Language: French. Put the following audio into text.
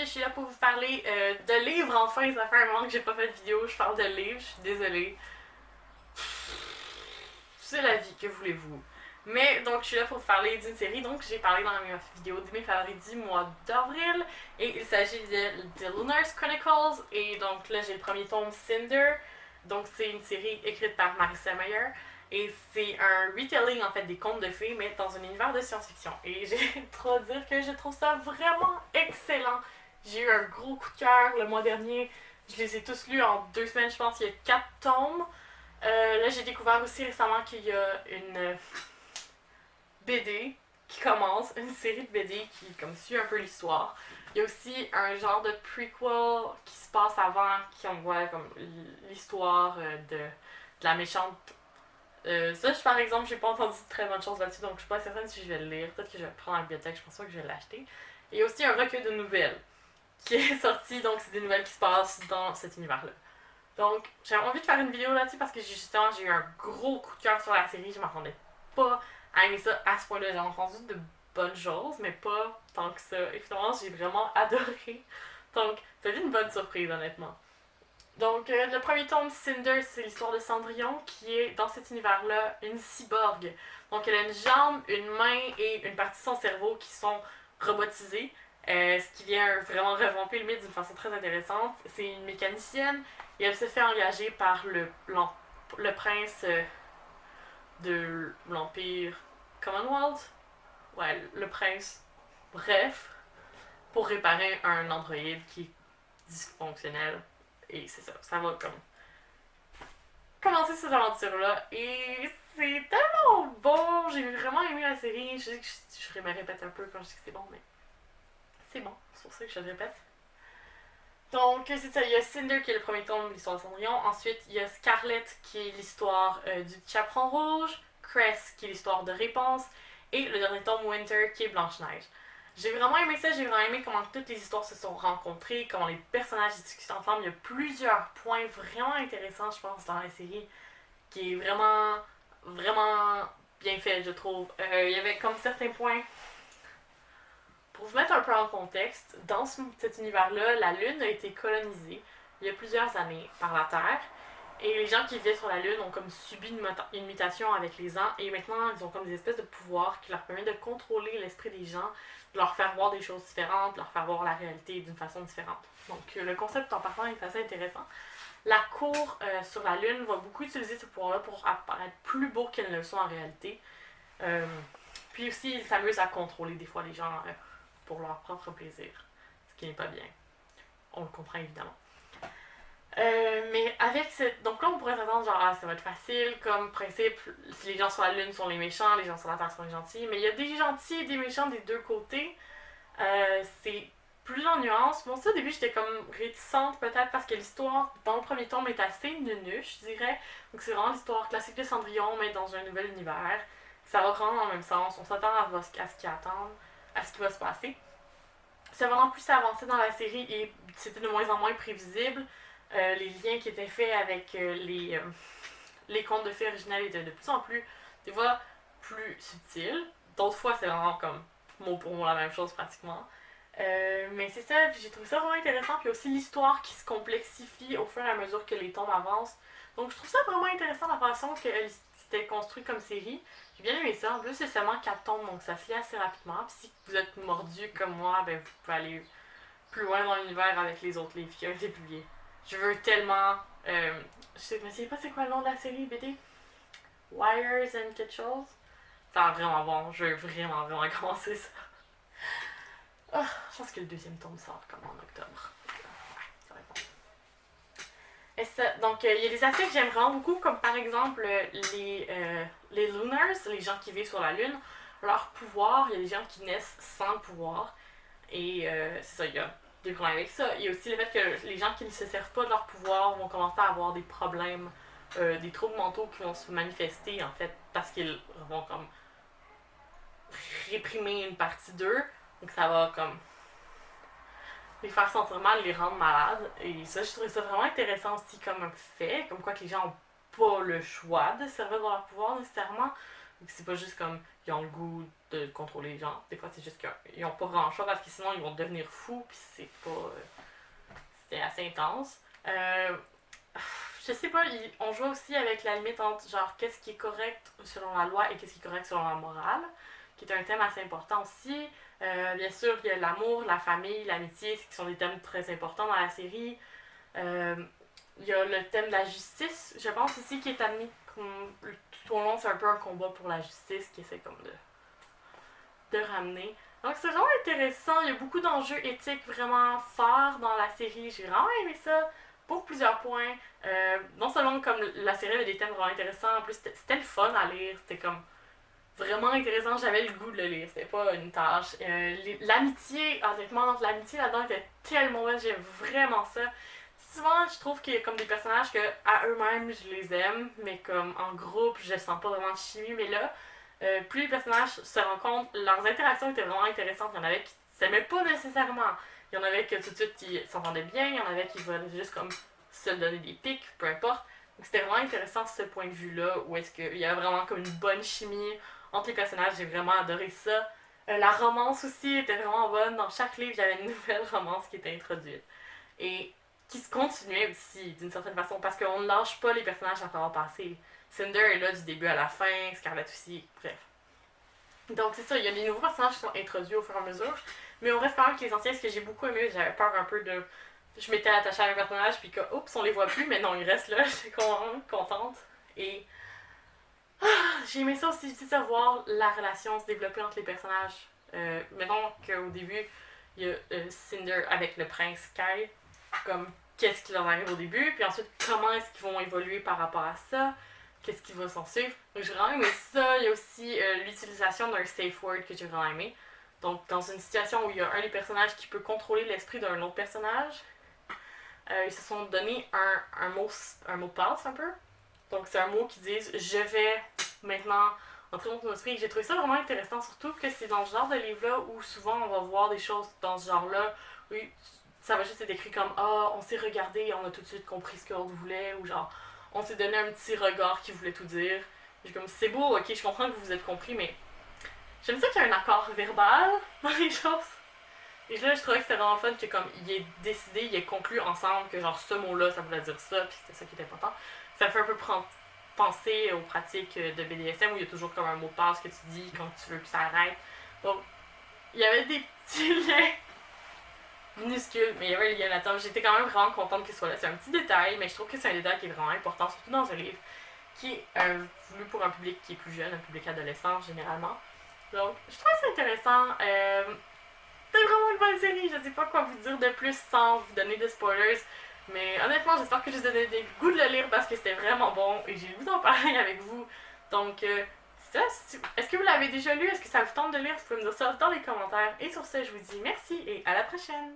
suis là pour vous parler de livres. Enfin, ça fait un moment que j'ai pas fait de vidéo, je parle de livres, je suis désolée. C'est la vie, que voulez-vous. Mais donc, je suis là pour vous parler d'une série. Donc, j'ai parlé dans mes vidéos de mes favoris du mois d'avril. Et il s'agit de The Lunars Chronicles. Et donc, là, j'ai le premier tome, Cinder. Donc, c'est une série écrite par Marissa Meyer. Et c'est un retelling, en fait, des contes de fées, mais dans un univers de science-fiction. Et j'ai trop à dire que je trouve ça vraiment excellent. J'ai eu un gros coup de cœur le mois dernier. Je les ai tous lus en 2 semaines, je pense. Il y a 4 tomes. Là, j'ai découvert aussi récemment qu'il y a une BD qui commence, une série de BD qui comme suit un peu l'histoire. Il y a aussi un genre de prequel qui se passe avant, qui on voit comme l'histoire de la méchante. Ça, par exemple, j'ai pas entendu de très bonnes choses là-dessus, donc je suis pas certaine si je vais le lire. Peut-être que je vais le prendre à la bibliothèque, je pense pas que je vais l'acheter. Il y a aussi un recueil de nouvelles qui est sorti, donc c'est des nouvelles qui se passent dans cet univers-là. Donc, j'ai envie de faire une vidéo là-dessus parce que justement, j'ai eu un gros coup de cœur sur la série. Je m'attendais pas à aimer ça à ce point-là. J'ai entendu de bonnes choses, mais pas tant que ça. Et finalement, j'ai vraiment adoré. Donc, ça a été une bonne surprise, honnêtement. Donc, le premier tome, Cinder, c'est l'histoire de Cendrillon, qui est, dans cet univers-là, une cyborg. Donc, elle a une jambe, une main et une partie de son cerveau qui sont robotisées. Ce qui vient vraiment revamper le mythe d'une façon très intéressante. C'est une mécanicienne et elle se fait engager par le prince de l'Empire Commonwealth. Ouais, le prince. Bref, pour réparer un androïde qui est dysfonctionnel. Et c'est ça, ça va comme commencer cette aventure-là. Et c'est tellement bon! J'ai vraiment aimé la série. Je sais que je me répète un peu quand je dis que c'est bon, mais c'est bon. C'est pour ça que je le répète. Donc, c'est ça. Il y a Cinder qui est le premier tome de l'histoire de Cendrillon. Ensuite, il y a Scarlet qui est l'histoire du Chaperon Rouge. Cress qui est l'histoire de Réponse. Et le dernier tome, Winter, qui est Blanche-Neige. J'ai vraiment aimé ça. J'ai vraiment aimé comment toutes les histoires se sont rencontrées, comment les personnages discutent ensemble. Il y a plusieurs points vraiment intéressants, je pense, dans la série, qui est vraiment, vraiment bien fait, je trouve. Il y avait comme certains points. Pour vous mettre un peu en contexte, dans cet univers-là, la Lune a été colonisée il y a plusieurs années par la Terre. Et les gens qui vivaient sur la Lune ont comme subi une mutation avec les ans. Et maintenant, ils ont comme des espèces de pouvoirs qui leur permettent de contrôler l'esprit des gens, de leur faire voir des choses différentes, de leur faire voir la réalité d'une façon différente. Donc, le concept en partant est assez intéressant. La cour sur la Lune va beaucoup utiliser ce pouvoir-là pour apparaître plus beau qu'elles ne le sont en réalité. Puis aussi, ils s'amusent à contrôler des fois les gens pour leur propre plaisir, ce qui n'est pas bien. On le comprend évidemment. Mais avec cette... Donc là, on pourrait s'attendre genre, ah, ça va être facile, comme principe, les gens sur la Lune sont les méchants, les gens sur la Terre sont les gentils, mais il y a des gentils et des méchants des deux côtés. C'est plus en nuance. Bon, ça, au début, j'étais comme réticente, peut-être, parce que l'histoire, dans le premier tome, est assez nunuche, je dirais. Donc c'est vraiment l'histoire classique de Cendrillon, mais dans un nouvel univers. Ça va prendre dans le même sens, on s'attend à ce qui va se passer. C'est vraiment plus avancé dans la série et c'était de moins en moins prévisible. Les liens qui étaient faits avec les contes de fées originales étaient de plus en plus, des fois, plus subtils. D'autres fois, c'est vraiment comme mot pour mot la même chose pratiquement. Mais c'est ça, j'ai trouvé ça vraiment intéressant. Puis aussi l'histoire qui se complexifie au fur et à mesure que les tomes avancent. Donc je trouve ça vraiment intéressant la façon qu'elle s'était construite comme série. J'ai bien aimé ça. En plus, c'est seulement 4 tomes, donc ça se lit assez rapidement. Puis si vous êtes mordu comme moi, ben vous pouvez aller plus loin dans l'univers avec les autres livres qui ont été publiés. Je veux tellement... je ne sais pas c'est quoi le nom de la série BD. Wires and quelque chose. Ça a vraiment bon. Je veux vraiment, vraiment commencer ça. Oh, je pense que le deuxième tome sort comme en octobre. Ça va être bon. Et ça, donc, il y a des aspects que j'aime vraiment beaucoup, comme par exemple les Lunars, les gens qui vivent sur la Lune. Leur pouvoir, il y a des gens qui naissent sans le pouvoir. Et c'est ça, il y a des problèmes avec ça. Il y a aussi le fait que les gens qui ne se servent pas de leur pouvoir vont commencer à avoir des problèmes, des troubles mentaux qui vont se manifester, en fait, parce qu'ils vont comme réprimer une partie d'eux. Donc ça va comme les faire sentir mal, les rendre malades. Et ça, je trouvais ça vraiment intéressant aussi comme un fait, comme quoi que les gens n'ont pas le choix de servir de leur pouvoir nécessairement. C'est pas juste comme ils ont le goût de contrôler les gens. Des fois, c'est juste qu'ils ont pas vraiment le choix parce que sinon ils vont devenir fous, puis c'est pas. C'est assez intense. Je sais pas, on joue aussi avec la limite entre genre qu'est-ce qui est correct selon la loi et qu'est-ce qui est correct selon la morale, qui est un thème assez important aussi. Bien sûr, il y a l'amour, la famille, l'amitié, qui sont des thèmes très importants dans la série. Il y a le thème de la justice, je pense aussi, qui est admis comme tout au long, c'est un peu un combat pour la justice qui essaie comme de ramener. Donc c'est vraiment intéressant, il y a beaucoup d'enjeux éthiques vraiment forts dans la série, j'ai vraiment aimé ça pour plusieurs points. Non seulement comme la série avait des thèmes vraiment intéressants, en plus c'était le fun à lire, c'était comme vraiment intéressant, j'avais le goût de le lire, c'était pas une tâche. L'amitié, honnêtement, l'amitié là-dedans était tellement bonne, j'aime vraiment ça. Souvent, je trouve qu'il y a comme des personnages que à eux-mêmes, je les aime, mais comme en groupe, je sens pas vraiment de chimie, mais là, plus les personnages se rencontrent, leurs interactions étaient vraiment intéressantes. Il y en avait qui s'aimaient pas nécessairement. Il y en avait que tout de suite qui s'entendaient bien, il y en avait qui voulaient juste comme se donner des pics, peu importe. Donc c'était vraiment intéressant ce point de vue-là, où est-ce qu'il y avait vraiment comme une bonne chimie entre les personnages, j'ai vraiment adoré ça. La romance aussi était vraiment bonne, dans chaque livre il y avait une nouvelle romance qui était introduite. Et qui se continuait aussi d'une certaine façon, parce qu'on ne lâche pas les personnages à travers passé. Cinder est là du début à la fin, Scarlett aussi, bref. Donc c'est ça, il y a des nouveaux personnages qui sont introduits au fur et à mesure, mais on reste quand même avec les anciens, ce que j'ai beaucoup aimé, j'avais peur un peu de... Je m'étais attachée à un personnage, puis que, oups, on les voit plus, mais non, ils restent là, j'étais contente. Et j'ai aimé ça aussi, de voir la relation se développer entre les personnages. Mettons qu'au début, il y a Cinder avec le prince Kai, comme qu'est-ce qui leur arrive au début, puis ensuite comment est-ce qu'ils vont évoluer par rapport à ça, qu'est-ce qui va s'en suivre. Donc j'ai vraiment aimé ça. Il y a aussi l'utilisation d'un safe word que j'ai vraiment aimé. Donc dans une situation où il y a un des personnages qui peut contrôler l'esprit d'un autre personnage, ils se sont donné un mot de passe un peu. Donc c'est un mot qui dit je vais maintenant entrer dans ton esprit. J'ai trouvé ça vraiment intéressant, surtout que c'est dans ce genre de livre-là où souvent on va voir des choses dans ce genre-là où ça va juste être écrit comme ah, on s'est regardé et on a tout de suite compris ce qu'on voulait, ou genre on s'est donné un petit regard qui voulait tout dire. J'ai comme c'est beau, ok, je comprends que vous vous êtes compris, mais j'aime ça qu'il y a un accord verbal dans les choses. Et là, je trouvais que c'était vraiment fun que comme il est décidé, il est conclu ensemble que genre ce mot-là, ça voulait dire ça, puis c'était ça qui était important. Ça me fait un peu penser aux pratiques de BDSM où il y a toujours comme un mot de passe que tu dis quand tu veux que ça arrête. Donc, il y avait des petits liens minuscules, mais il y avait le lien là-dedans. J'étais quand même vraiment contente qu'il soit là. C'est un petit détail, mais je trouve que c'est un détail qui est vraiment important, surtout dans un livre qui est voulu pour un public qui est plus jeune, un public adolescent généralement. Donc, je trouve ça intéressant. C'est vraiment une bonne série. Je sais pas quoi vous dire de plus sans vous donner de spoilers. Mais honnêtement, j'espère que je vous ai donné des goûts de le lire parce que c'était vraiment bon et j'ai le goût d'en parler avec vous. Donc, ça, est-ce que vous l'avez déjà lu? Est-ce que ça vous tente de lire? Vous pouvez me dire ça dans les commentaires. Et sur ce, je vous dis merci et à la prochaine!